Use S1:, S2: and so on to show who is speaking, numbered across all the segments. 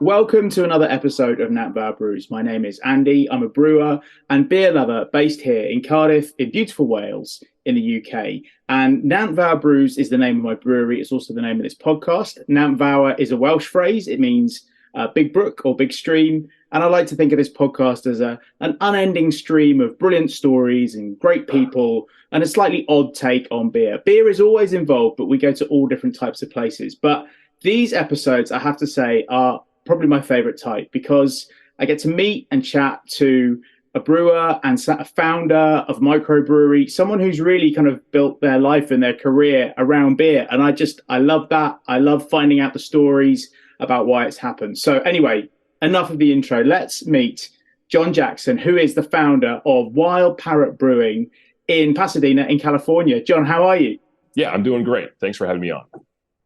S1: Welcome to another episode of Nat Bar Brews. My name is Andy. I'm a brewer and beer lover based here in Cardiff, in beautiful Wales, in the UK. And Nant Vawr Brews is the name of my brewery. It's also the name of this podcast. Nant Vawr is a Welsh phrase. It means big brook or big stream. And I like to think of this podcast as an unending stream of brilliant stories and great people and a slightly odd take on beer. Beer is always involved, but we go to all different types of places. But these episodes, I have to say, are probably my favorite type because I get to meet and chat to a brewer and a founder of a microbrewery, someone who's really kind of built their life and their career around beer. And I love that. I love finding out the stories about why it's happened. So anyway, enough of the intro. Let's meet John Jackson, who is the founder of Wild Parrot Brewing in Pasadena in California. John, how are you?
S2: Yeah, I'm doing great. Thanks for having me on.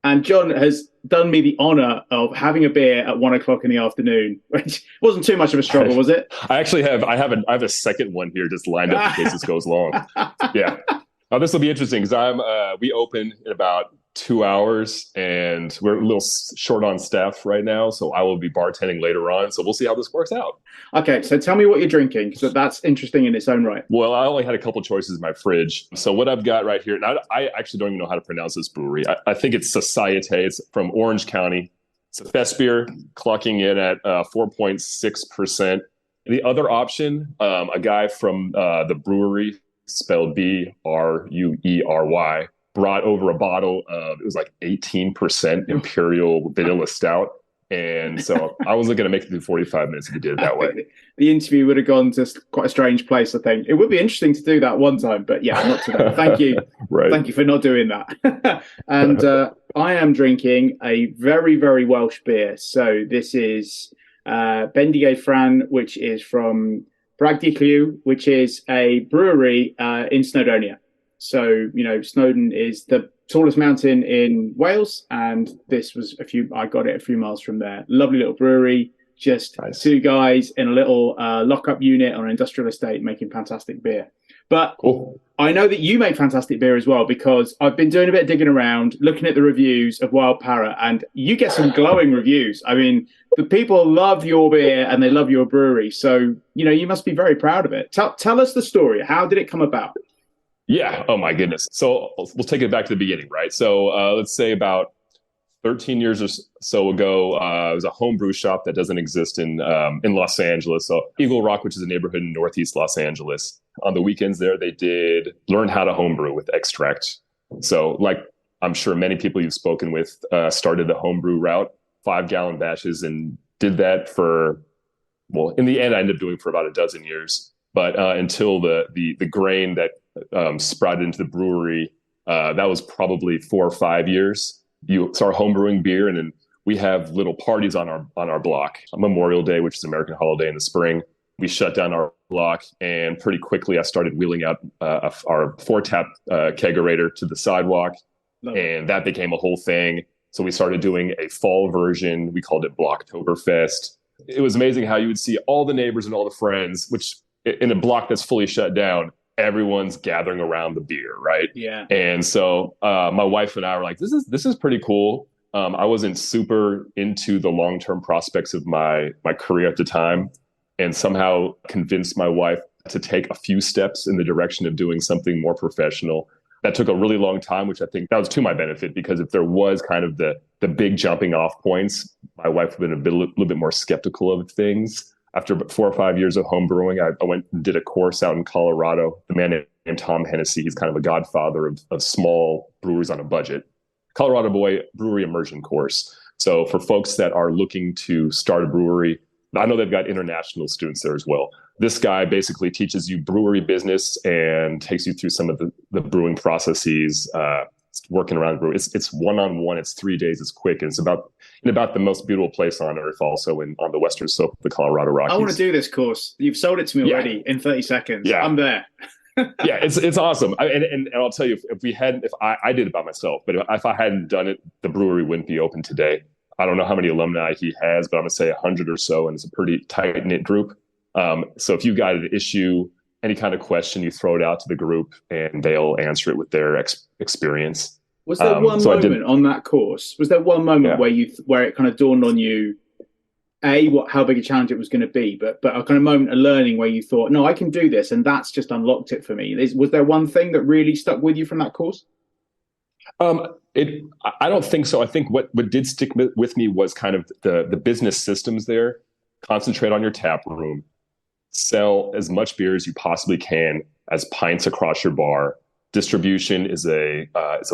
S1: And John has done me the honor of having a beer at 1 o'clock in the afternoon, which wasn't too much of a struggle, was it?
S2: I have a second one here just lined up in case this goes long. Yeah. This will be interesting because we open in about 2 hours and we're a little short on staff right now. So I will be bartending later on. So we'll see how this works out.
S1: Okay. So tell me what you're drinking because that's interesting in its own right.
S2: Well, I only had a couple choices in my fridge. So what I've got right here, and I actually don't even know how to pronounce this brewery. I think it's Societe. It's from Orange County. It's a fest beer, clocking in at 4.6%. The other option, a guy from the brewery, spelled Bruery, brought over a bottle of, it was like 18% Imperial Vanilla Stout. And so I was looking to make it through 45 minutes if we did it that way.
S1: The interview would have gone to quite a strange place, I think. It would be interesting to do that one time, but yeah, not today. Thank you.
S2: Right.
S1: Thank you for not doing that. And I am drinking a very, very Welsh beer. So this is Bendigeidfran, which is from Bragdicliw, which is a brewery in Snowdonia. So, Snowdon is the tallest mountain in Wales. And this was I got it a few miles from there. Lovely little brewery, just nice. Two guys in a little lockup unit on an industrial estate making fantastic beer. But cool. I know that you make fantastic beer as well, because I've been doing a bit of digging around, looking at the reviews of Wild Parrot, and you get some glowing reviews. I mean, the people love your beer and they love your brewery. So, you must be very proud of it. Tell us the story. How did it come about?
S2: Yeah. Oh, my goodness. So we'll take it back to the beginning, right? So let's say about 13 years or so ago, it was a homebrew shop that doesn't exist in Los Angeles. So Eagle Rock, which is a neighborhood in Northeast Los Angeles. On the weekends there, they did learn how to homebrew with extract. So like I'm sure many people you've spoken with started the homebrew route, 5-gallon batches, and did that in the end, I ended up doing for about a dozen years. But until the grain that sprouted into the brewery, that was probably 4 or 5 years. You start homebrewing beer, and then we have little parties on our block. Memorial Day, which is an American holiday in the spring, we shut down our block, and pretty quickly I started wheeling out our 4-tap kegerator to the sidewalk, and that became a whole thing. So we started doing a fall version. We called it Blocktoberfest. It was amazing how you would see all the neighbors and all the friends, which in a block that's fully shut down, everyone's gathering around the beer, right?
S1: Yeah.
S2: And so my wife and I were like, this is pretty cool. I wasn't super into the long-term prospects of my career at the time, and somehow convinced my wife to take a few steps in the direction of doing something more professional. That took a really long time, which I think that was to my benefit, because if there was kind of the big jumping off points, my wife would have been a little bit more skeptical of things. After 4 or 5 years of home brewing, I went and did a course out in Colorado. The man named Tom Hennessy, he's kind of a godfather of small brewers on a budget. Colorado Boy Brewery Immersion course. So for folks that are looking to start a brewery, I know they've got international students there as well. This guy basically teaches you brewery business and takes you through some of the brewing processes, working around the brewery. It's one-on-one. It's 3 days. It's quick. And it's about the most beautiful place on earth, also on the western slope of the Colorado Rockies.
S1: I want to do this course. You've sold it to me already in 30 seconds. Yeah. I'm there.
S2: Yeah, it's awesome. And I'll tell you, if I did it by myself, but if I hadn't done it, the brewery wouldn't be open today. I don't know how many alumni he has, but I'm going to say 100 or so, and it's a pretty tight-knit group. So if you've got an issue, any kind of question, you throw it out to the group, and they'll answer it with their experience.
S1: Was there one moment on that course? Was there one moment where it kind of dawned on you, how big a challenge it was going to be, but a kind of moment of learning where you thought, no, I can do this, and that's just unlocked it for me. Was there one thing that really stuck with you from that course?
S2: It I don't think so. I think what did stick with me was kind of the business systems there. Concentrate on your tap room, sell as much beer as you possibly can as pints across your bar. Distribution is a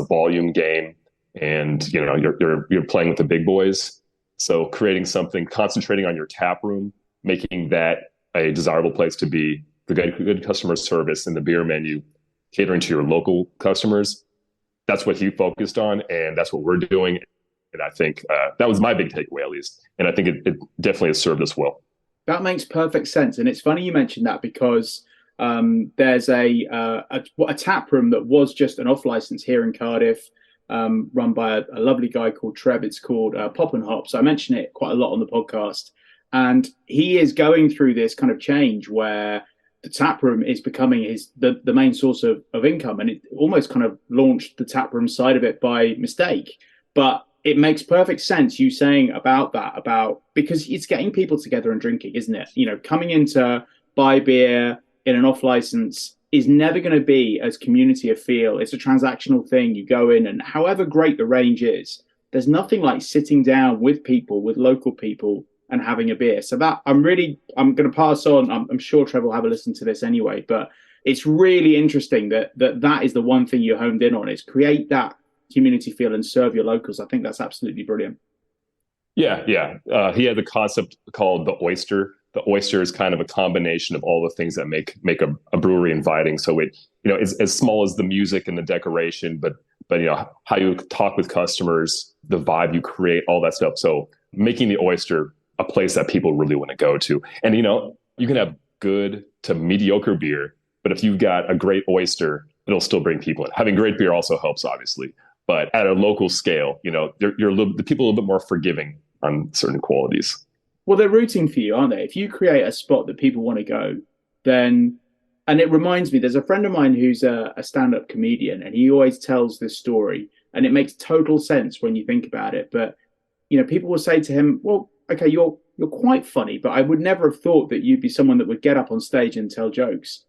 S2: volume game, and you're playing with the big boys. So creating something, concentrating on your tap room, making that a desirable place to be, the good customer service and the beer menu, catering to your local customers. That's what he focused on, and that's what we're doing. And I think that was my big takeaway, at least. And I think it definitely has served us well.
S1: That makes perfect sense, and it's funny you mentioned that because there's a tap room that was just an off license here in Cardiff, run by a lovely guy called Trev. It's called Pop and Hop. So I mention it quite a lot on the podcast, and he is going through this kind of change where the tap room is becoming the main source of income, and it almost kind of launched the tap room side of it by mistake. But it makes perfect sense you saying about because it's getting people together and drinking, isn't it? Coming in to buy beer in an off license is never going to be as community a feel. It's a transactional thing. You go in, and however great the range is, there's nothing like sitting down with people, with local people, and having a beer. So that I'm going to pass on. I'm sure Trevor will have a listen to this anyway, but it's really interesting that is the one thing you honed in on, is create that community feel and serve your locals. I think that's absolutely brilliant.
S2: Yeah. He had the concept called the oyster. The oyster is kind of a combination of all the things that make a brewery inviting. So it's as small as the music and the decoration, but how you talk with customers, the vibe you create, all that stuff. So making the oyster a place that people really want to go to. And you can have good to mediocre beer, but if you've got a great oyster, it'll still bring people in. Having great beer also helps, obviously, but at a local scale, the people are a little bit more forgiving on certain qualities.
S1: Well, they're rooting for you, aren't they? If you create a spot that people want to go, then, and it reminds me, there's a friend of mine who's a stand-up comedian, and he always tells this story, and it makes total sense when you think about it. But, people will say to him, well, okay, you're quite funny, but I would never have thought that you'd be someone that would get up on stage and tell jokes.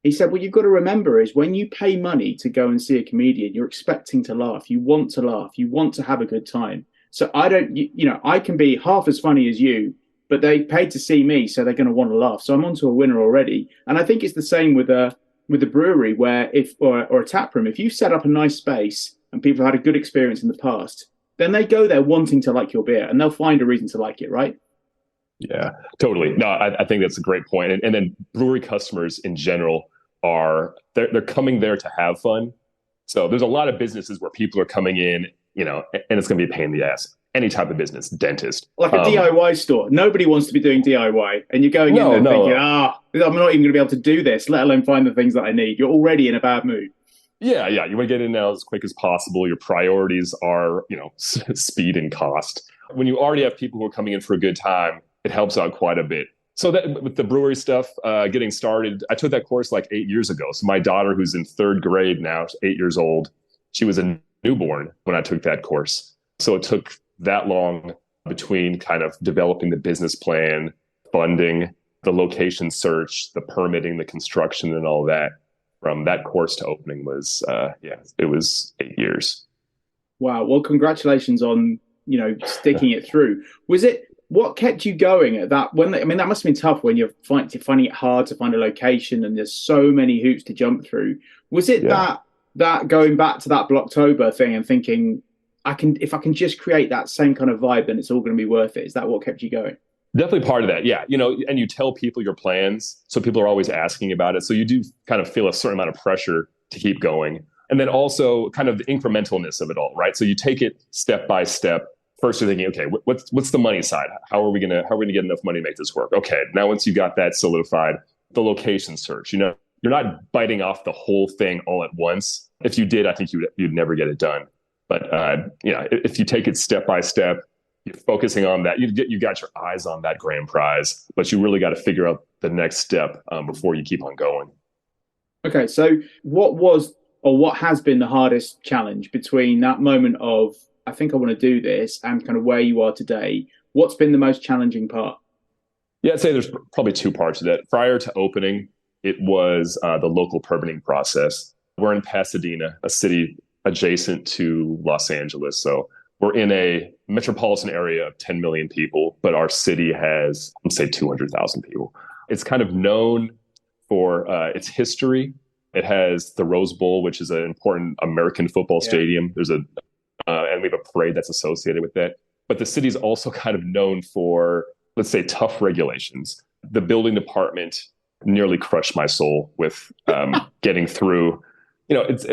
S1: He said, what you've got to remember is when you pay money to go and see a comedian, you're expecting to laugh. You want to laugh. You want to have a good time. So I can be half as funny as you, but they paid to see me, so they're going to want to laugh. So I'm onto a winner already. And I think it's the same with a brewery where or a tap room, if you set up a nice space and people have had a good experience in the past, then they go there wanting to like your beer, and they'll find a reason to like it, right?
S2: Yeah, totally. No, I think that's a great point. And then brewery customers in general they're coming there to have fun. So there's a lot of businesses where people are coming in, and it's going to be a pain in the ass. Any type of business, dentist.
S1: Like a DIY store. Nobody wants to be doing DIY. And you're going in there thinking, I'm not even going to be able to do this, let alone find the things that I need. You're already in a bad mood.
S2: Yeah. You want to get in now as quick as possible. Your priorities are, speed and cost. When you already have people who are coming in for a good time, it helps out quite a bit. So that with the brewery stuff, getting started, I took that course like 8 years ago. So my daughter, who's in third grade now, 8 years old, she was a newborn when I took that course. So it took that long between kind of developing the business plan, funding, the location search, the permitting, the construction, and all that. From that course to opening was, it was 8 years.
S1: Wow. Well, congratulations on, sticking it through. What kept you going at that? That must have been tough when you're finding it hard to find a location and there's so many hoops to jump through. Was it that going back to that Blocktober thing and thinking, if I can just create that same kind of vibe, then it's all going to be worth it? Is that what kept you going?
S2: Definitely part of that. Yeah. And you tell people your plans. So people are always asking about it. So you do kind of feel a certain amount of pressure to keep going. And then also kind of the incrementalness of it all, right? So you take it step by step. First, you're thinking, okay, what's the money side? How are we gonna get enough money to make this work? Okay, now once you got that solidified, the location search. You're not biting off the whole thing all at once. If you did, I think you'd never get it done. But if you take it step by step, you're focusing on that. You got your eyes on that grand prize, but you really got to figure out the next step before you keep on going.
S1: Okay, so what has been the hardest challenge between that moment of I think I want to do this and kind of where you are today? What's been the most challenging part?
S2: Yeah, I'd say there's probably two parts to that. Prior to opening, it was the local permitting process. We're in Pasadena, a city adjacent to Los Angeles. So we're in a metropolitan area of 10 million people, but our city has, let's say, 200,000 people. It's kind of known for its history. It has the Rose Bowl, which is an important American football stadium. There's and we have a parade that's associated with that. But the city's also kind of known for, let's say, tough regulations. The building department nearly crushed my soul with getting through. It's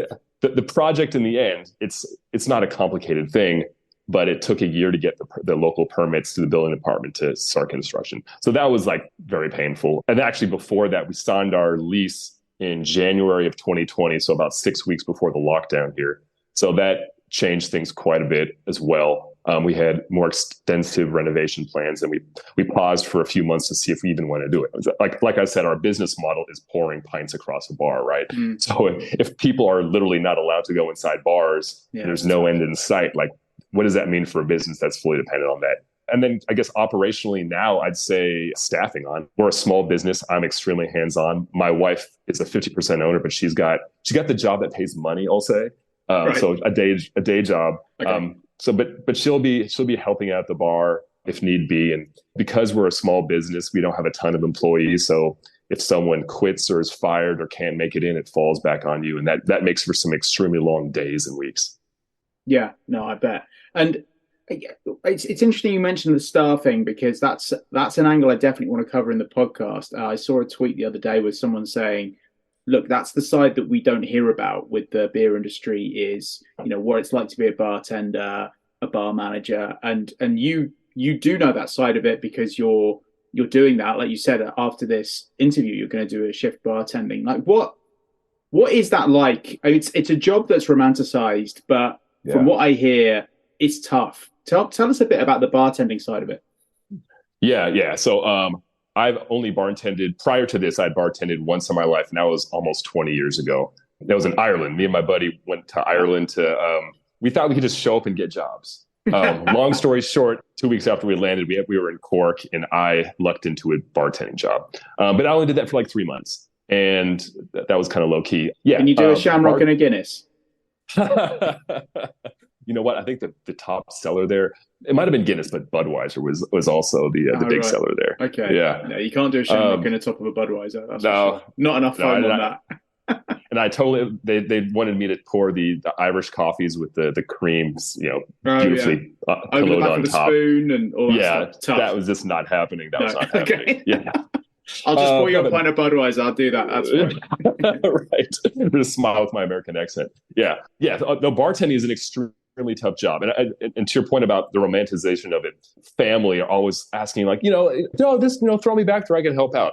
S2: the project in the end. It's not a complicated thing, but it took a year to get the local permits to the building department to start construction. So that was like very painful. And actually, before that, we signed our lease in January of 2020, so about 6 weeks before the lockdown here. So that changed things quite a bit as well. We had more extensive renovation plans, and we paused for a few months to see if we even want to do it. Like I said, our business model is pouring pints across a bar, right? So if people are literally not allowed to go inside bars, there's no end in sight. Like, what does that mean for a business that's fully dependent on that? And then I guess operationally now, I'd say staffing on. We're a small business. I'm extremely hands-on. My wife is a 50% owner, but she got the job that pays money, I'll say. Right. So a day job. Okay. But she'll be helping out the bar if need be. And because we're a small business, we don't have a ton of employees. So if someone quits or is fired or can't make it in, it falls back on you. And that makes for some extremely long days and weeks.
S1: Yeah, no, I bet. And it's interesting you mentioned the staffing, because that's an angle I definitely want to cover in the podcast. I saw a tweet the other day with someone saying, look, that's the side that we don't hear about with the beer industry is, what it's like to be a bartender, a bar manager. And you do know that side of it because you're doing that. Like you said, after this interview, you're going to do a shift bartending. Like what is that like? I mean, it's a job that's romanticized, but from what I hear, it's tough. Tell us a bit about the bartending side of it.
S2: Yeah. So I've only bartended. Prior to this, I'd bartended once in my life, and that was almost 20 years ago. That was in Ireland. Me and my buddy went to Ireland we thought we could just show up and get jobs. Long story short, 2 weeks after we landed, we were in Cork, and I lucked into a bartending job. But I only did that for like 3 months, and that was kind of low key. Yeah.
S1: Can you do a Shamrock and a Guinness?
S2: You know what? I think the top seller there, it might have been Guinness, but Budweiser was also the big seller there.
S1: Okay. Yeah. No, you can't do a Shamrock in the top of a Budweiser. That's no, sure. Not enough fun on that.
S2: And I totally, they wanted me to pour the Irish coffees with the creams, beautifully pillowed on top.
S1: Spoon and all that stuff.
S2: That was just not happening. That was not happening. Okay. Yeah.
S1: I'll just pour you a pint of Budweiser. I'll do that. That's fine.
S2: Right. Just smile with my American accent. Yeah. The bartending is an extremely tough job. And to your point about the romanticization of it, family are always asking like, throw me back there. I can help out.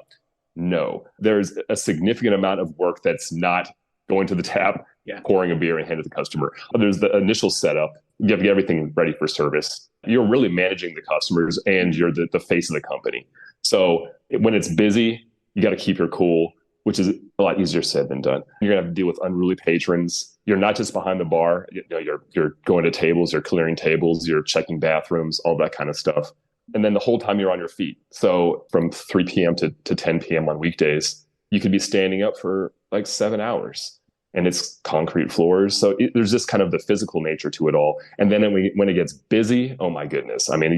S2: No, there's a significant amount of work that's not going to the tap, pouring a beer and hand it to the customer. There's the initial setup. You have to get everything ready for service. You're really managing the customers, and you're the face of the company. So when it's busy, you got to keep your cool, which is a lot easier said than done. You're gonna have to deal with unruly patrons. You're not just behind the bar. You're going to tables, you're clearing tables, you're checking bathrooms, all that kind of stuff. And then the whole time you're on your feet. So from 3 p.m. to 10 p.m. on weekdays, you could be standing up for like 7 hours, and it's concrete floors. So there's just kind of the physical nature to it all. And then when it gets busy, oh my goodness. I mean,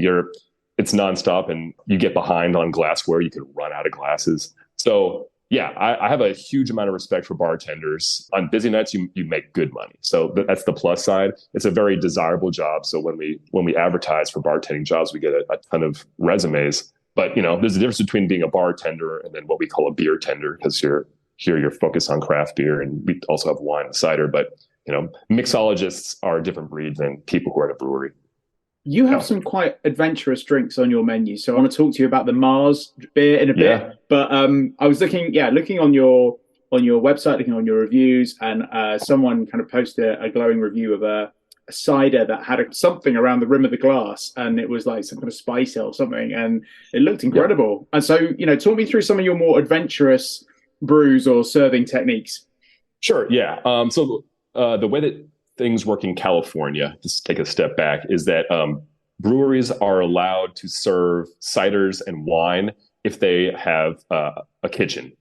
S2: it's nonstop, and you get behind on glassware. You could run out of glasses. So yeah, I have a huge amount of respect for bartenders. On busy nights, you make good money. So that's the plus side. It's a very desirable job. So when we advertise for bartending jobs, we get a ton of resumes. But there's a difference between being a bartender and then what we call a beer tender, because you're focused on craft beer, and we also have wine and cider. But mixologists are a different breed than people who are at a brewery.
S1: You have some quite adventurous drinks on your menu, so I want to talk to you about the Mars beer in a bit. But I was looking on your website, looking on your reviews, and someone kind of posted a glowing review of a cider that had something around the rim of the glass, and it was like some kind of spice or something, and it looked incredible. And so, talk me through some of your more adventurous brews or serving techniques.
S2: Sure. Yeah. So the way that things work in California, just take a step back, is that breweries are allowed to serve ciders and wine if they have a kitchen,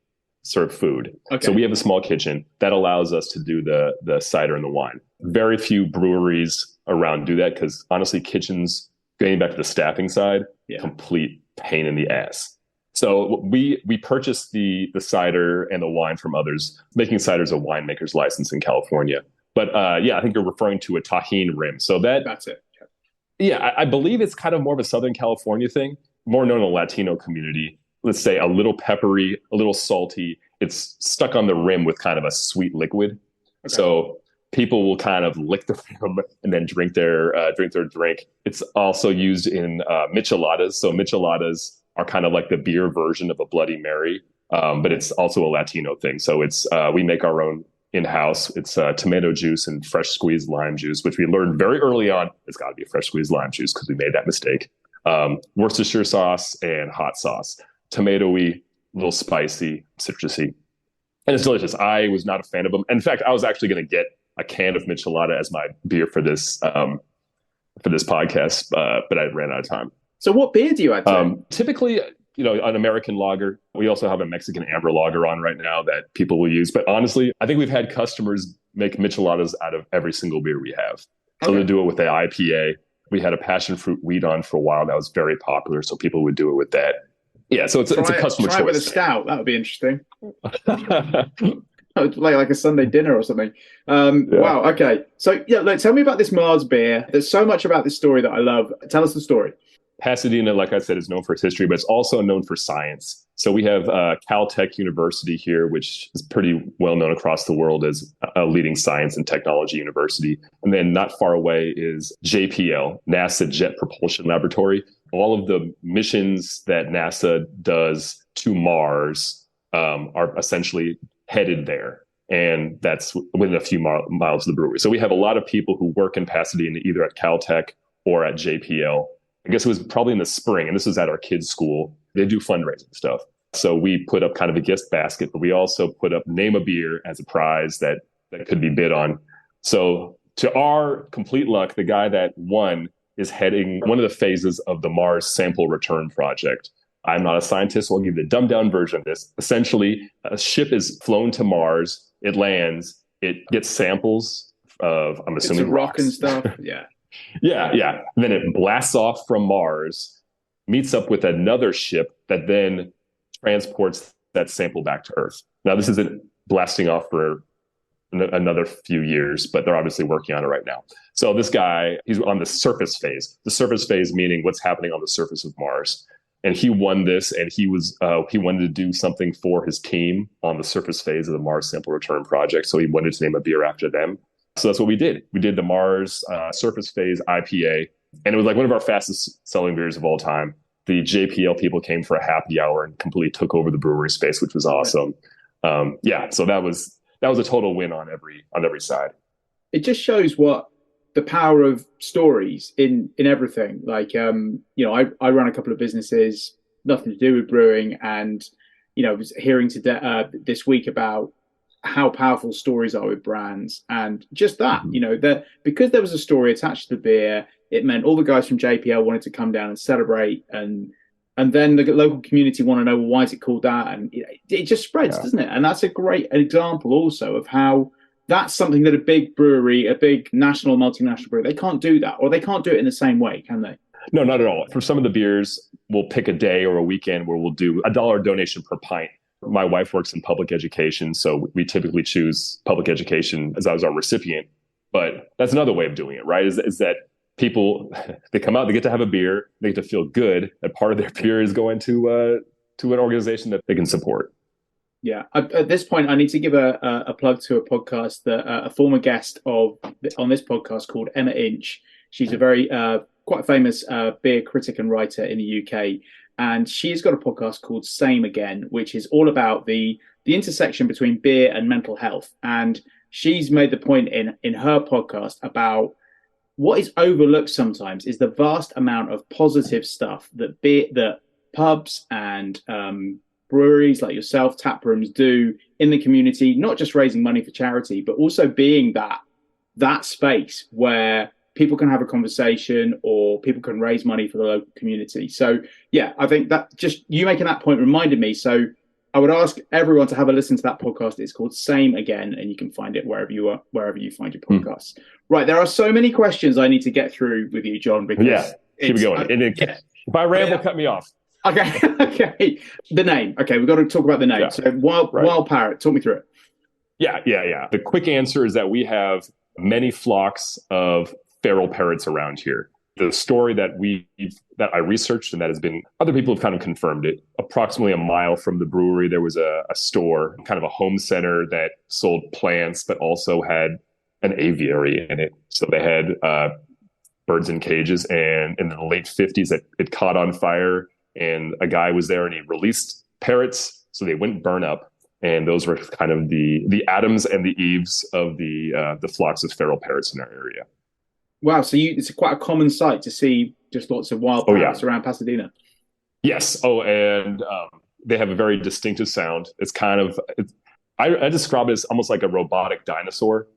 S2: serve food.
S1: Okay.
S2: So we have a small kitchen that allows us to do the cider and the wine. Very few breweries around do that because honestly, kitchens, getting back to the staffing side, complete pain in the ass. So we purchased the cider and the wine from others. Making cider is a winemaker's license in California. But I think you're referring to a tahine rim. So that's
S1: it.
S2: Yeah, I believe it's kind of more of a Southern California thing, more known in the Latino community. Let's say a little peppery, a little salty. It's stuck on the rim with kind of a sweet liquid. Okay. So people will kind of lick the rim and then drink their drink. It's also used in micheladas. So micheladas are kind of like the beer version of a Bloody Mary, but it's also a Latino thing. So it's we make our own in-house. It's tomato juice and fresh squeezed lime juice, which we learned very early on. It's got to be a fresh squeezed lime juice because we made that mistake. Worcestershire sauce and hot sauce. Tomatoey, a little spicy, citrusy. And it's delicious. I was not a fan of them. In fact, I was actually going to get a can of Michelada as my beer for this podcast, but I ran out of time.
S1: So what beer do you add to?
S2: Typically, an American lager. We also have a Mexican amber lager on right now that people will use. But honestly, I think we've had customers make micheladas out of every single beer we have. So they do it with the IPA. We had a passion fruit wheat on for a while. That was very popular. So people would do it with that. Yeah, so it's a customer choice.
S1: Try it with a stout. That would be interesting. like a Sunday dinner or something. Wow. Okay. So tell me about this Mars beer. There's so much about this story that I love. Tell us the story.
S2: Pasadena, like I said, is known for its history, but it's also known for science. So we have Caltech University here, which is pretty well known across the world as a leading science and technology university. And then not far away is JPL, NASA Jet Propulsion Laboratory. All of the missions that NASA does to Mars are essentially headed there. And that's within a few miles of the brewery. So we have a lot of people who work in Pasadena, either at Caltech or at JPL. I guess it was probably in the spring, and this was at our kids' school. They do fundraising stuff. So we put up kind of a gift basket, but we also put up name a beer as a prize that could be bid on. So to our complete luck, the guy that won is heading one of the phases of the Mars Sample Return Project. I'm not a scientist, so I'll give you the dumbed down version of this. Essentially, a ship is flown to Mars, it lands, it gets samples of, I'm assuming,
S1: it's a rock and stuff. Yeah.
S2: Yeah. And then it blasts off from Mars, meets up with another ship that then transports that sample back to Earth. Now, this isn't blasting off for another few years, but they're obviously working on it right now. So this guy, he's on the surface phase. The surface phase meaning what's happening on the surface of Mars. And he won this, and he wanted to do something for his team on the surface phase of the Mars Sample Return Project. So he wanted to name a beer after them. So that's what we did. We did the Mars surface phase IPA, and it was like one of our fastest selling beers of all time. The JPL people came for a happy hour and completely took over the brewery space, which was awesome. So that was a total win on every side.
S1: It just shows what the power of stories in everything. Like, I run a couple of businesses, nothing to do with brewing, and I was hearing this week about how powerful stories are with brands, and just that, that because there was a story attached to the beer, it meant all the guys from JPL wanted to come down and celebrate, and then the local community want to know, well, why is it called that? And it just spreads, doesn't it? And that's a great example also of how that's something that a big brewery, a big national, multinational brewery, they can't do that, or they can't do it in the same way, can they?
S2: No, not at all. For some of the beers, we'll pick a day or a weekend where we'll do $1 donation per pint. My wife works in public education, so we typically choose public education as our recipient. But that's another way of doing it, right? Is that people, they come out, they get to have a beer, they get to feel good that part of their beer is going to an organization that they can support.
S1: Yeah. At this point, I need to give a plug to a podcast that a former guest on this podcast called Emma Inch. She's a very quite famous beer critic and writer in the UK. And she's got a podcast called Same Again, which is all about the intersection between beer and mental health. And she's made the point in her podcast about what is overlooked sometimes is the vast amount of positive stuff that pubs and breweries like yourself, taprooms do in the community, not just raising money for charity, but also being that space where people can have a conversation or people can raise money for the local community. So yeah, I think that just you making that point reminded me. So I would ask everyone to have a listen to that podcast. It's called Same Again, and you can find it wherever you find your podcasts. Right, there are so many questions I need to get through with you, John, because
S2: keep it going. If I ramble, cut me off.
S1: Okay, okay. The name. Okay, we've got to talk about the name. Yeah. So Wild Parrot, talk me through it.
S2: Yeah. The quick answer is that we have many flocks of feral parrots around here. The story that I researched and that has been, other people have kind of confirmed it. Approximately a mile from the brewery, there was a store, kind of a home center that sold plants, but also had an aviary in it. So they had birds in cages, and in the late 50s, it caught on fire, and a guy was there and he released parrots, so they wouldn't burn up. And those were kind of the Adams and the Eves of the flocks of feral parrots in our area.
S1: Wow, so it's quite a common sight to see just lots of wild parrots around Pasadena.
S2: Yes. Oh, and they have a very distinctive sound. It's kind of, I describe it as almost like a robotic dinosaur,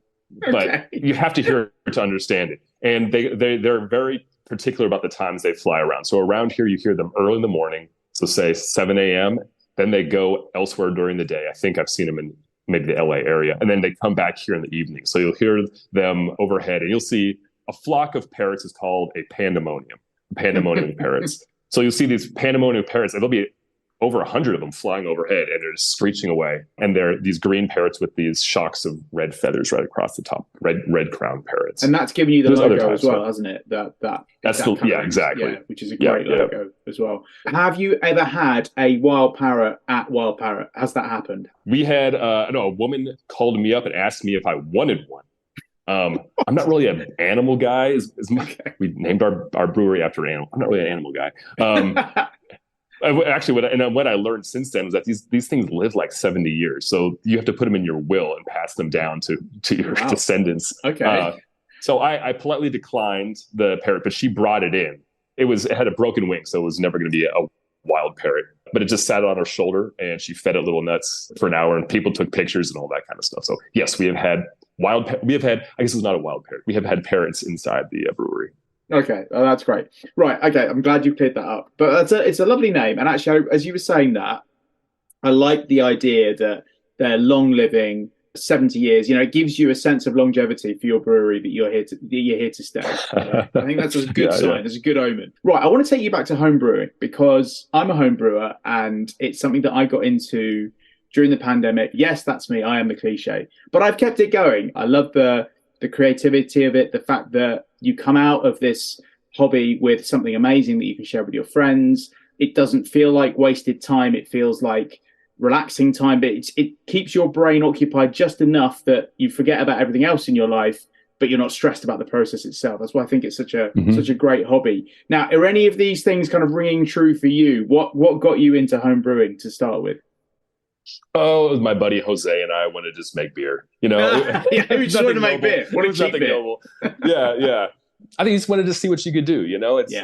S2: but you have to hear it to understand it. And they're very particular about the times they fly around. So around here, you hear them early in the morning. So say 7 a.m., then they go elsewhere during the day. I think I've seen them in maybe the LA area. And then they come back here in the evening. So you'll hear them overhead, and you'll see a flock of parrots is called a pandemonium parrots. So you'll see these pandemonium parrots, and there'll be over 100 of them flying overhead, and they're just screeching away. And they're these green parrots with these shocks of red feathers right across the top, red crown parrots.
S1: And that's giving you the logo as well, hasn't it?
S2: Exactly.
S1: Yeah, which is a great logo as well. Have you ever had a wild parrot at Wild Parrot? Has that happened?
S2: We had a woman called me up and asked me if I wanted one. I'm not really an animal guy. We named our brewery after an animal. I'm not really an animal guy. Actually, what I learned since then was that these things live like 70 years. So you have to put them in your will and pass them down to your descendants.
S1: Okay.
S2: So I politely declined the parrot, but she brought it in. It had a broken wing, so it was never going to be a wild parrot. But it just sat on her shoulder, and she fed it little nuts for an hour, and people took pictures and all that kind of stuff. So yes, I guess it was not a wild parrot. We have had parrots inside the brewery.
S1: Okay, that's great. Right, okay, I'm glad you cleared that up. But it's a lovely name. And actually, as you were saying that, I like the idea that they're long living, 70 years. You know, it gives you a sense of longevity for your brewery that you're here to stay. I think that's a good sign. It's a good omen. Right, I want to take you back to home brewing, because I'm a home brewer, and it's something that I got into during the pandemic. Yes, that's me. I am the cliche, but I've kept it going. I love the creativity of it, the fact that you come out of this hobby with something amazing that you can share with your friends. It doesn't feel like wasted time. It feels like relaxing time, but it keeps your brain occupied just enough that you forget about everything else in your life, but you're not stressed about the process itself. That's why I think it's such a great hobby. Now, are any of these things kind of ringing true for you? What got you into home brewing to start with?
S2: Oh, it was my buddy Jose and I wanted to just make beer. You know,
S1: we just wanted to make beer. What a cheap beer.
S2: Yeah. I think you just wanted to see what you could do. You know, it's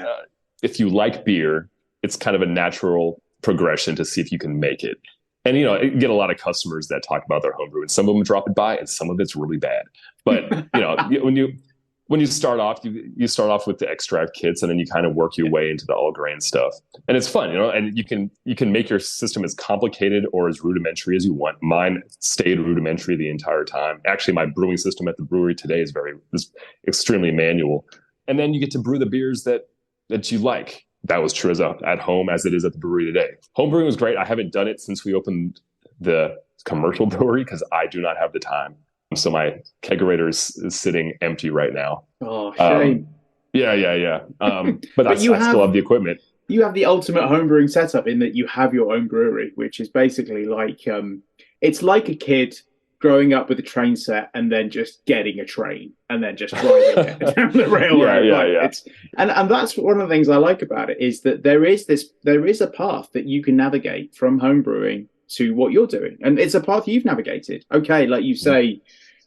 S2: if you like beer, it's kind of a natural progression to see if you can make it. And you know, you get a lot of customers that talk about their homebrew, and some of them drop it by, and some of it's really bad. But you know, when you start off, you start off with the extract kits, and then you kind of work your way into the all grain stuff, and it's fun, you know. And you can make your system as complicated or as rudimentary as you want. Mine stayed rudimentary the entire time. Actually, my brewing system at the brewery today is extremely manual. And then you get to brew the beers that you like. That was true at home as it is at the brewery today. Home brewing was great. I haven't done it since we opened the commercial brewery because I do not have the time. So my kegerator is sitting empty right now.
S1: Oh, shame.
S2: Yeah. But I still have the equipment.
S1: You have the ultimate homebrewing setup in that you have your own brewery, which is basically like it's like a kid growing up with a train set and then just getting a train and then just driving it down the railroad.
S2: Yeah.
S1: And that's one of the things I like about it, is that there is a path that you can navigate from homebrewing to what you're doing, and it's a path you've navigated. Okay, like you say,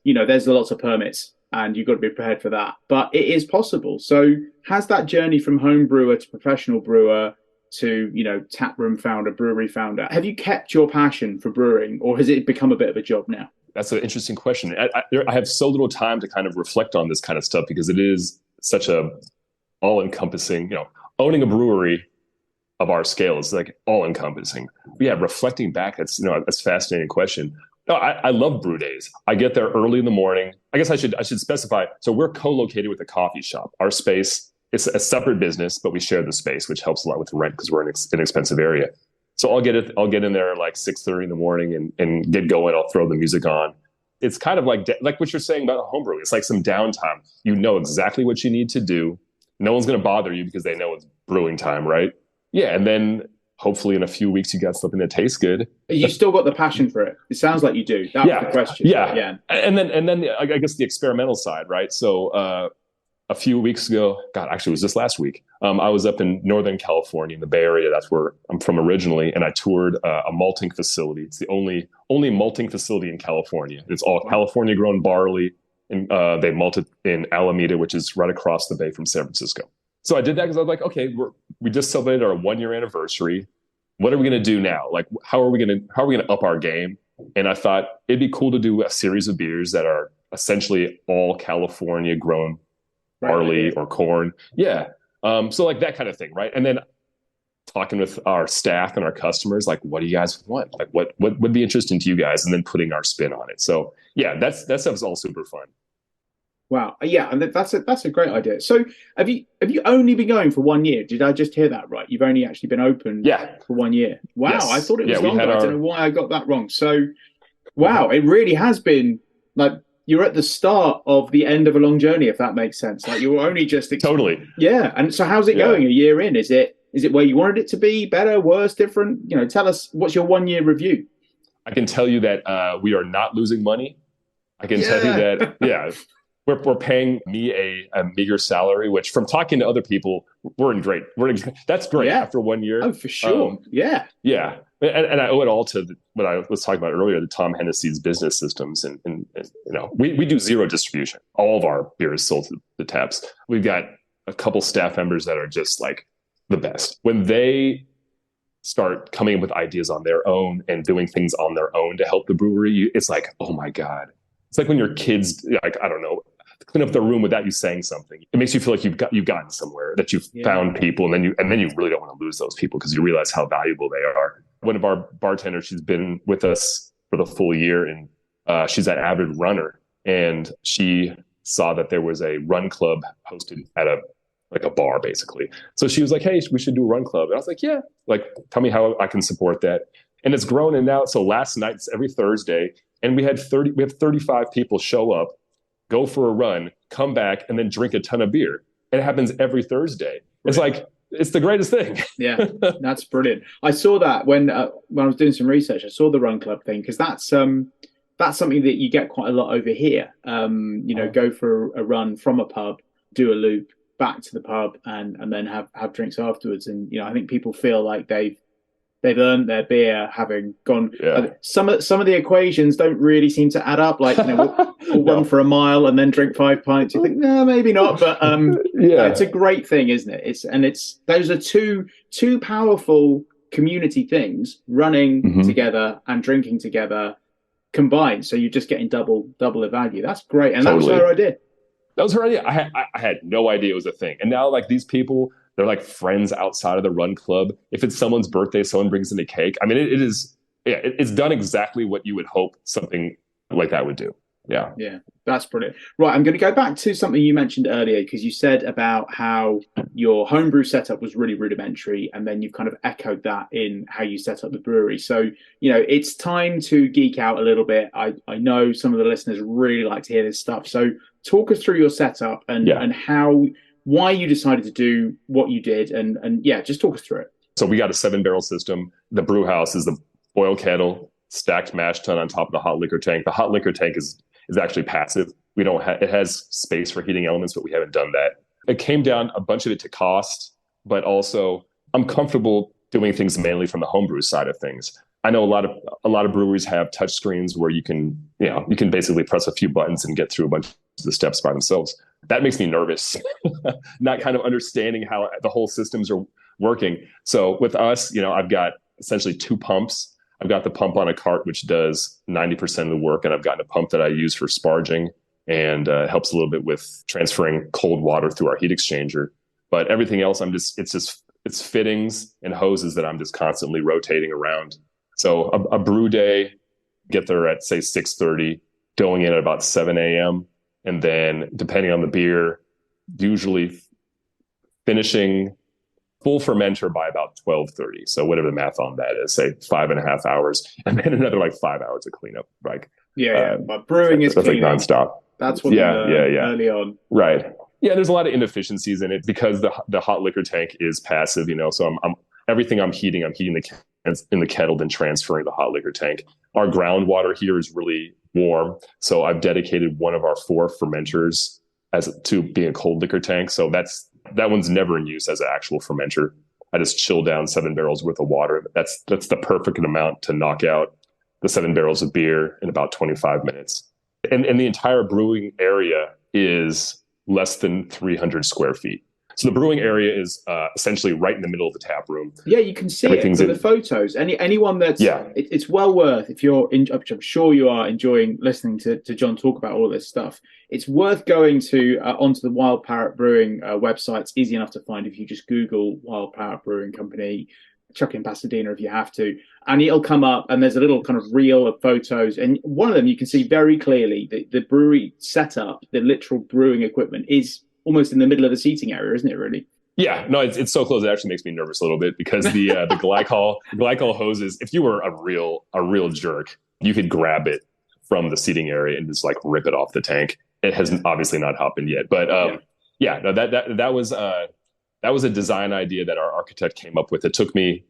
S1: you know, there's lots of permits and you've got to be prepared for that, but it is possible. So has that journey from home brewer to professional brewer to, you know, taproom founder, brewery founder, have you kept your passion for brewing, or has it become a bit of a job now?
S2: That's an interesting question. I have so little time to kind of reflect on this kind of stuff because it is such a all-encompassing, owning a brewery of our scale is like all-encompassing. But yeah, reflecting back, that's a fascinating question. No, I love brew days. I get there early in the morning. I guess I should specify. So we're co-located with a coffee shop. Our space, it's a separate business, but we share the space, which helps a lot with rent because we're in an expensive area. So I'll get in there like 6:30 in the morning and get going. I'll throw the music on. It's kind of like what you're saying about homebrewing. It's like some downtime. You know exactly what you need to do. No one's going to bother you because they know it's brewing time, right? Yeah, and then hopefully in a few weeks you got something that tastes good.
S1: You still got the passion for it. It sounds like you do. That was the question.
S2: Yeah. And then I guess the experimental side, right? So a few weeks ago, God, actually it was just last week. I was up in Northern California in the Bay Area. That's where I'm from originally, and I toured a malting facility. It's the only malting facility in California. It's all California grown barley, and they malt it in Alameda, which is right across the bay from San Francisco. So I did that because I was like, okay, we just celebrated our 1-year anniversary. What are we going to do now? Like, how are we going to up our game? And I thought it'd be cool to do a series of beers that are essentially all California grown barley or corn. Yeah. So like that kind of thing. Right. And then talking with our staff and our customers, like, what do you guys want? Like what would be interesting to you guys? And then putting our spin on it. So yeah, that stuff's all super fun.
S1: Wow. Yeah, and that's a great idea. So have you only been going for 1 year? Did I just hear that right? You've only actually been open for 1 year. Wow, yes. I thought it was longer. I don't know why I got that wrong. So wow, it really has been like you're at the start of the end of a long journey, if that makes sense. Like you were only just
S2: totally.
S1: Yeah. And so how's it going a year in? Is it where you wanted it to be? Better, worse, different? Tell us, what's your 1 year review?
S2: I can tell you that we are not losing money. I can tell you that, We're paying me a meager salary, which from talking to other people, that's great after 1 year.
S1: Oh, for sure. Yeah.
S2: And I owe it all to what I was talking about earlier, the Tom Hennessy's business systems. And we do zero distribution. All of our beer is sold to the taps. We've got a couple staff members that are just like the best. When they start coming up with ideas on their own and doing things on their own to help the brewery, it's like, oh my God. It's like when your kids, like, I don't know, clean up the room without you saying something. It makes you feel like you've gotten somewhere, that you've found people, and then you really don't want to lose those people because you realize how valuable they are. One of our bartenders, she's been with us for the full year, and she's an avid runner, and she saw that there was a run club hosted at a bar, basically. So she was like, "Hey, we should do a run club." And I was like, "Yeah, like tell me how I can support that." And it's grown, and now so last night, it's every Thursday, and we have 35 people show up, go for a run, come back, and then drink a ton of beer. And it happens every Thursday. It's like, it's the greatest thing.
S1: Yeah, that's brilliant. I saw that when I was doing some research. I saw the run club thing because that's something that you get quite a lot over here. Go for a run from a pub, do a loop, back to the pub, and then have drinks afterwards. And I think people feel like they've earned their beer having gone. Some of the equations don't really seem to add up. Like we'll run for a mile and then drink 5 pints. You think no, maybe not, but it's a great thing, isn't it? It's those are two powerful community things: running together and drinking together combined. So you're just getting double the value. That's great, and totally. That was her idea.
S2: That was her idea. I had no idea it was a thing, and now like these people. They're like friends outside of the run club. If it's someone's birthday, someone brings in a cake. I mean, it's done exactly what you would hope something like that would do. Yeah.
S1: Yeah, that's brilliant. Right, I'm going to go back to something you mentioned earlier because you said about how your homebrew setup was really rudimentary, and then you've kind of echoed that in how you set up the brewery. So, it's time to geek out a little bit. I know some of the listeners really like to hear this stuff. So talk us through your setup and why you decided to do what you did, and just talk us through it.
S2: So we got a 7-barrel system. The brew house is the oil kettle, stacked mash tun on top of the hot liquor tank. The hot liquor tank is actually passive. We don't have, it has space for heating elements, but we haven't done that. It came down a bunch of it to cost, but also I'm comfortable doing things mainly from the homebrew side of things. I know a lot of breweries have touch screens where you can basically press a few buttons and get through a bunch of the steps by themselves. That makes me nervous, not kind of understanding how the whole systems are working. So with us, I've got essentially 2 pumps. I've got the pump on a cart, which does 90% of the work. And I've got a pump that I use for sparging. and helps a little bit with transferring cold water through our heat exchanger. But everything else, it's fittings and hoses that I'm just constantly rotating around. So a brew day, get there at say 6:30, going in at about 7 a.m. And then depending on the beer, usually finishing full fermenter by about 12:30. So whatever the math on that is, say 5.5 hours, and then another like 5 hours of cleanup. Like
S1: but brewing is
S2: that's like
S1: cleanup.
S2: nonstop.
S1: That's what early on.
S2: Right. Yeah, there's a lot of inefficiencies in it because the hot liquor tank is passive, So I'm everything I'm heating the cans in the kettle, then transferring the hot liquor tank. Our groundwater here is really warm, so I've dedicated one of our 4 fermenters to being a cold liquor tank. So that one's never in use as an actual fermenter. I just chill down 7 barrels worth of water. That's the perfect amount to knock out the 7 barrels of beer in about 25 minutes. And the entire brewing area is less than 300 square feet. So the brewing area is essentially right in the middle of the tap room.
S1: Yeah, you can see it from the photos. Anyone that's it's well worth, if you're I'm sure you are enjoying listening to John talk about all this stuff. It's worth going to onto the Wild Parrot Brewing website. It's easy enough to find if you just Google Wild Parrot Brewing Company, chuck in Pasadena if you have to, and it'll come up. And there's a little kind of reel of photos, and one of them you can see very clearly the brewery setup, the literal brewing equipment is almost in the middle of the seating area, isn't it? Really?
S2: Yeah, no, it's so close. It actually makes me nervous a little bit because the glycol hoses. If you were a real jerk, you could grab it from the seating area and just like rip it off the tank. It has obviously not happened yet, but no, that was a design idea that our architect came up with. It took me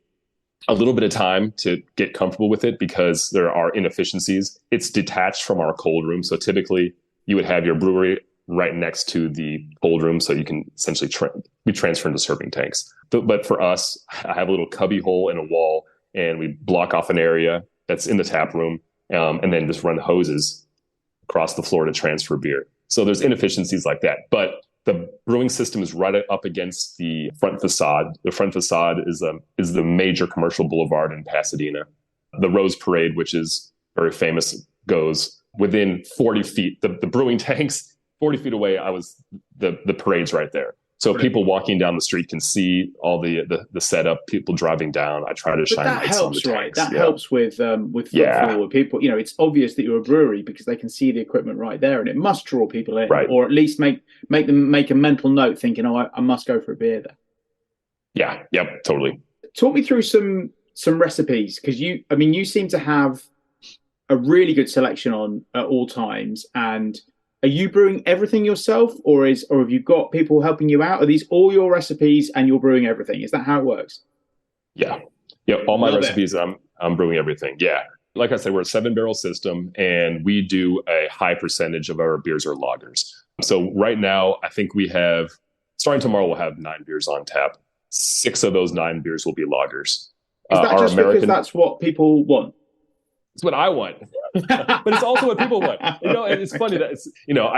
S2: a little bit of time to get comfortable with it because there are inefficiencies. It's detached from our cold room, so typically you would have your brewery right next to the cold room, so you can essentially we transfer into serving tanks. But for us, I have a little cubby hole in a wall, and we block off an area that's in the tap room, and then just run hoses across the floor to transfer beer. So there's inefficiencies like that. But the brewing system is right up against the front facade. The front facade is the major commercial boulevard in Pasadena. The Rose Parade, which is very famous, goes within 40 feet. The brewing tanks, 40 feet away, the parade's right there. So people walking down the street can see all the setup, people driving down. I try to shine lights on the tanks.
S1: That helps with footfall, with people. It's obvious that you're a brewery because they can see the equipment right there, and it must draw people in, or at least make them make a mental note, thinking, "Oh, I must go for a beer there."
S2: Yeah, yep, totally.
S1: Talk me through some recipes, because you seem to have a really good selection on at all times. And are you brewing everything yourself, or have you got people helping you out? Are these all your recipes and you're brewing everything? Is that how it works?
S2: Yeah. All my recipes, I'm brewing everything. Yeah. Like I said, we're a 7-barrel system, and we do a high percentage of our beers are lagers. So right now, I think starting tomorrow, we'll have 9 beers on tap. 6 of those 9 beers will be lagers.
S1: Is that just because that's what people want?
S2: It's what I want, but it's also what people want. And it's funny that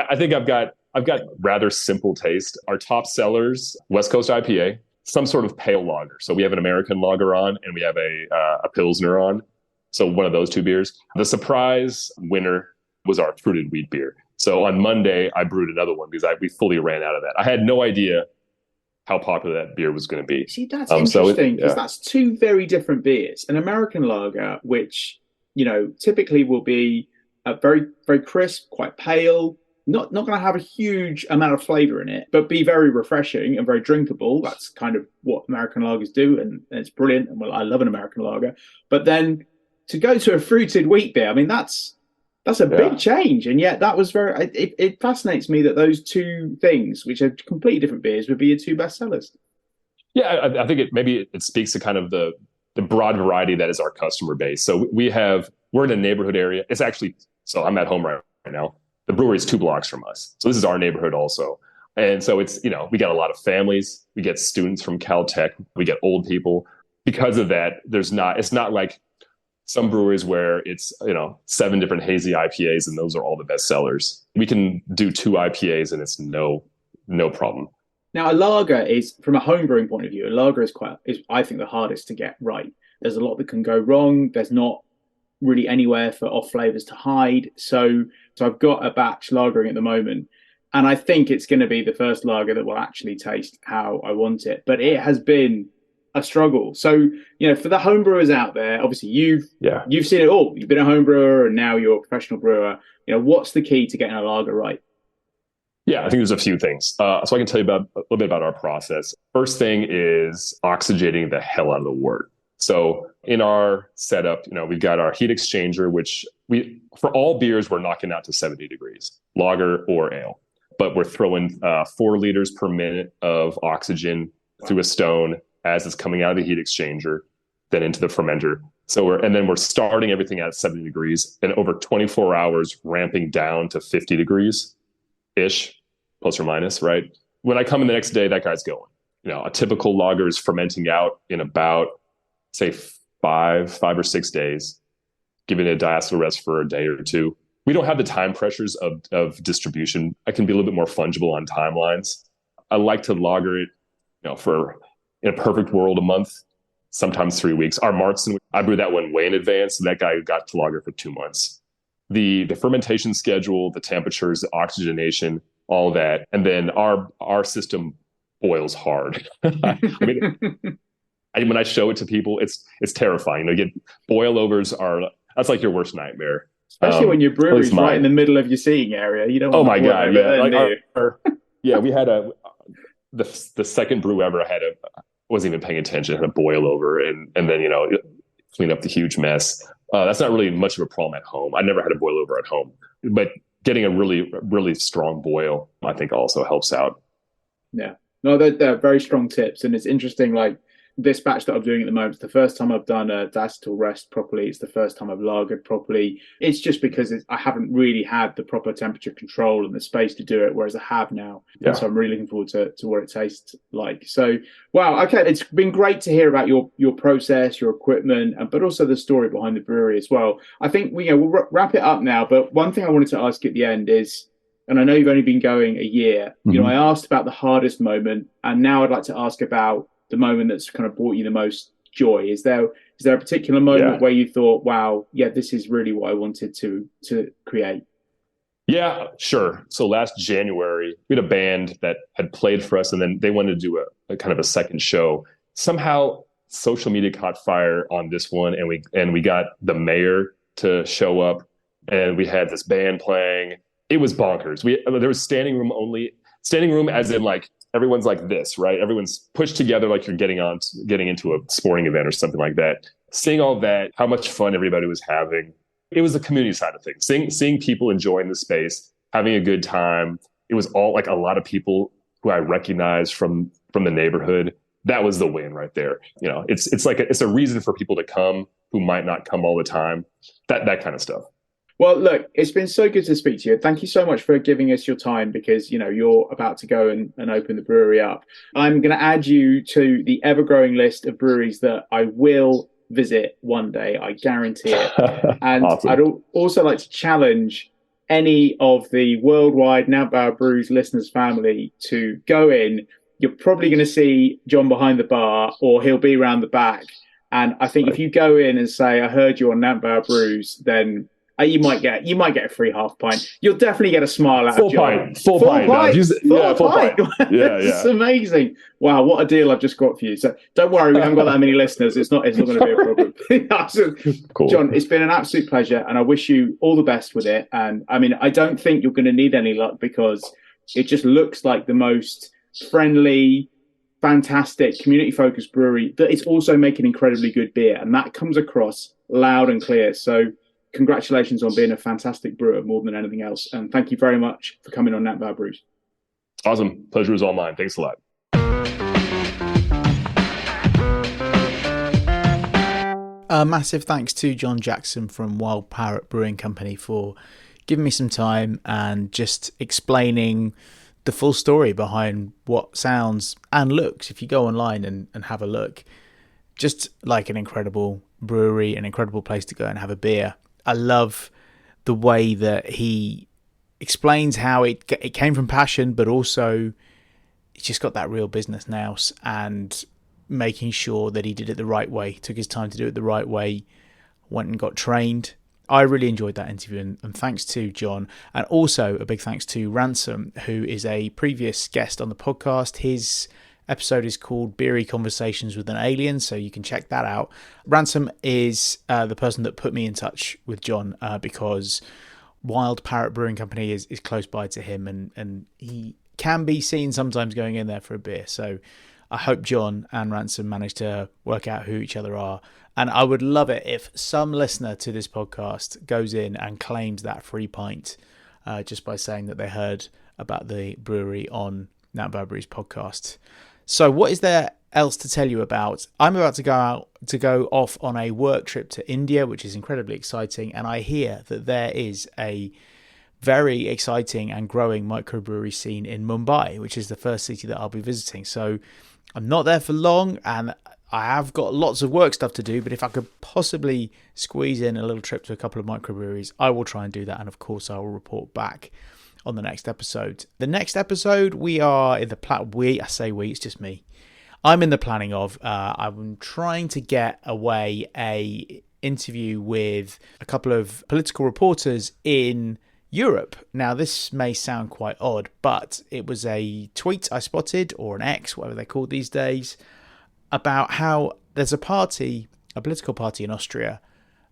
S2: I think I've got rather simple taste. Our top sellers, West Coast IPA, some sort of pale lager. So we have an American lager on, and we have a Pilsner on. So one of those 2 beers. The surprise winner was our fruited wheat beer. So on Monday, I brewed another one because we fully ran out of that. I had no idea how popular that beer was going to be.
S1: See, that's interesting, because that's 2 very different beers. An American lager, which typically will be very, very crisp, quite pale, not going to have a huge amount of flavor in it, but be very refreshing and very drinkable. That's kind of what American lagers do, and it's brilliant. And I love an American lager. But then to go to a fruited wheat beer, that's a big change. And yet that was it fascinates me that those 2 things, which are completely different beers, would be your 2 best sellers.
S2: Yeah, I think it speaks to kind of the broad variety that is our customer base. So we're in a neighborhood area. It's actually, so I'm at home right now. The brewery is 2 blocks from us. So this is our neighborhood also. And so it's, we get a lot of families. We get students from Caltech. We get old people. Because of that, it's not like some breweries where it's, 7 different hazy IPAs and those are all the best sellers. We can do 2 IPAs and it's no problem.
S1: Now, a lager is, from a home brewing point of view, a lager is I think, the hardest to get right. There's a lot that can go wrong. There's not really anywhere for off flavors to hide. So I've got a batch lagering at the moment, and I think it's going to be the first lager that will actually taste how I want it. But it has been a struggle. So, for the home brewers out there, obviously you've seen it all. You've been a home brewer and now you're a professional brewer. What's the key to getting a lager right?
S2: Yeah, I think there's a few things. So I can tell you a little bit about our process. First thing is oxygenating the hell out of the wort. So in our setup, we've got our heat exchanger, which for all beers, we're knocking out to 70 degrees, lager or ale. But we're throwing 4 liters per minute of oxygen through a stone as it's coming out of the heat exchanger, then into the fermenter. And then we're starting everything at 70 degrees and over 24 hours ramping down to 50 degrees ish, plus or minus, right? When I come in the next day, that guy's going. A typical lager is fermenting out in about, say, 5 or 6 days, giving it a diacetyl rest for a day or two. We don't have the time pressures of distribution. I can be a little bit more fungible on timelines. I like to lager it, for, in a perfect world, a month, sometimes 3 weeks. Our Martzen, I brewed that one way in advance. So that guy got to lager for 2 months. The fermentation schedule, the temperatures, the oxygenation, all that. And then our system boils hard. When I show it to people, it's terrifying. Boilovers that's like your worst nightmare.
S1: Especially when your brewery's right in the middle of your seating area. You don't want
S2: my God. Yeah. We had the second brew ever I wasn't even paying attention, had a boilover and then, clean up the huge mess. That's not really much of a problem at home. I never had a boilover at home, but getting a really, really strong boil, I think also helps out.
S1: Yeah. No, they're very strong tips. And it's interesting, like this batch that I'm doing at the moment, it's the first time I've done a diacetyl rest properly. It's the first time I've lagered properly. It's just because I haven't really had the proper temperature control and the space to do it, whereas I have now. Yeah. And so I'm really looking forward to what it tastes like. So, wow. Okay. It's been great to hear about your process, your equipment, but also the story behind the brewery as well. I think we'll wrap it up now. But one thing I wanted to ask at the end is, and I know you've only been going a year,
S2: mm-hmm.
S1: I asked about the hardest moment, and now I'd like to ask about the moment that's kind of brought you the most joy. Is there a particular moment where you thought, wow, yeah, this is really what I wanted to create?
S2: Yeah, sure. So last January, we had a band that had played for us, and then they wanted to do a kind of a second show. Somehow social media caught fire on this one, and we got the mayor to show up, and we had this band playing. It was bonkers. There was standing room as in like everyone's like this, right? Everyone's pushed together like you're getting into a sporting event or something like that. Seeing all that, how much fun everybody was having. It was the community side of things. Seeing people enjoying the space, having a good time. It was all like a lot of people who I recognized from the neighborhood. That was the win right there. It's a reason for people to come who might not come all the time. That kind of stuff.
S1: Well, look, it's been so good to speak to you. Thank you so much for giving us your time because, you're about to go and open the brewery up. I'm going to add you to the ever-growing list of breweries that I will visit one day. I guarantee it. And awesome. I'd also like to challenge any of the worldwide Nantbauer Brews listeners family to go in. You're probably going to see John behind the bar or he'll be around the back. And I think if you go in and say, I heard you on Nantbauer Brews, then you might get a free half pint. You'll definitely get a smile out of John.
S2: Full pint. Full pint. Yeah.
S1: It's amazing. Wow, what a deal I've just got for you. So don't worry, we haven't got that many listeners. It's not going to be a problem. Cool. John, it's been an absolute pleasure, and I wish you all the best with it. And I mean, I don't think you're going to need any luck because it just looks like the most friendly, fantastic, community-focused brewery that is also making incredibly good beer, and that comes across loud and clear. So congratulations on being a fantastic brewer more than anything else. And thank you very much for coming on Nantbauer Brews.
S2: Awesome. Pleasure was all mine. Thanks a lot.
S3: A massive thanks to John Jackson from Wild Parrot Brewing Company for giving me some time and just explaining the full story behind what sounds and looks, if you go online and have a look, just like an incredible brewery, an incredible place to go and have a beer. I love the way that he explains how it came from passion, but also he's just got that real business nous and making sure that he did it the right way, took his time to do it the right way, went and got trained. I really enjoyed that interview, and thanks to John, and also a big thanks to Ransom, who is a previous guest on the podcast. His episode is called Beery Conversations with an Alien, so you can check that out. Ransom is the person that put me in touch with John because Wild Parrot Brewing Company is close by to him, and he can be seen sometimes going in there for a beer. So I hope John and Ransom manage to work out who each other are. And I would love it if some listener to this podcast goes in and claims that free pint just by saying that they heard about the brewery on Nat Barbry's podcast. So what is there else to tell you about? I'm about to go off on a work trip to India, which is incredibly exciting. And I hear that there is a very exciting and growing microbrewery scene in Mumbai, which is the first city that I'll be visiting. So I'm not there for long, and I have got lots of work stuff to do, but if I could possibly squeeze in a little trip to a couple of microbreweries, I will try and do that. And of course, I will report back on the next episode. The next episode, we are in the I say we, it's just me. I'm in the planning of, I'm trying to get away a interview with a couple of political reporters in Europe. Now, this may sound quite odd, but it was a tweet I spotted, or an X, whatever they're called these days, about how there's a political party in Austria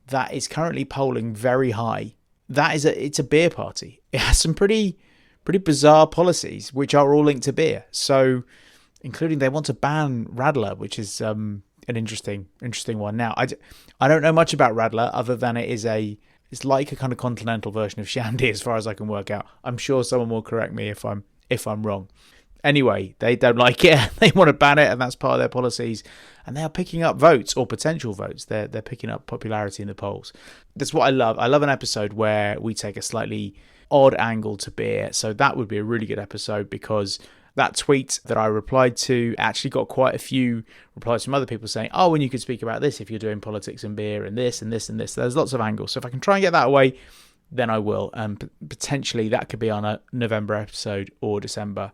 S3: that is currently polling very high. It's a beer party. It has some pretty bizarre policies, which are all linked to beer. So, including they want to ban Radler, which is an interesting one. Now, I don't know much about Radler other than it's like a kind of continental version of Shandy, as far as I can work out. I'm sure someone will correct me if I'm wrong. Anyway, they don't like it. They want to ban it, and that's part of their policies. And they are picking up votes, or potential votes. They're picking up popularity in the polls. That's what I love. I love an episode where we take a slightly odd angle to beer. So that would be a really good episode, because that tweet that I replied to actually got quite a few replies from other people saying, oh, and you could speak about this if you're doing politics and beer and this and this and this. There's lots of angles. So if I can try and get that away, then I will. And potentially that could be on a November episode or December.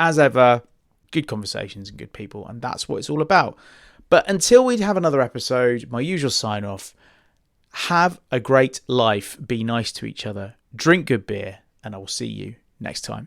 S3: As ever, good conversations and good people, and that's what it's all about. But until we have another episode, my usual sign-off, have a great life, be nice to each other, drink good beer, and I will see you next time.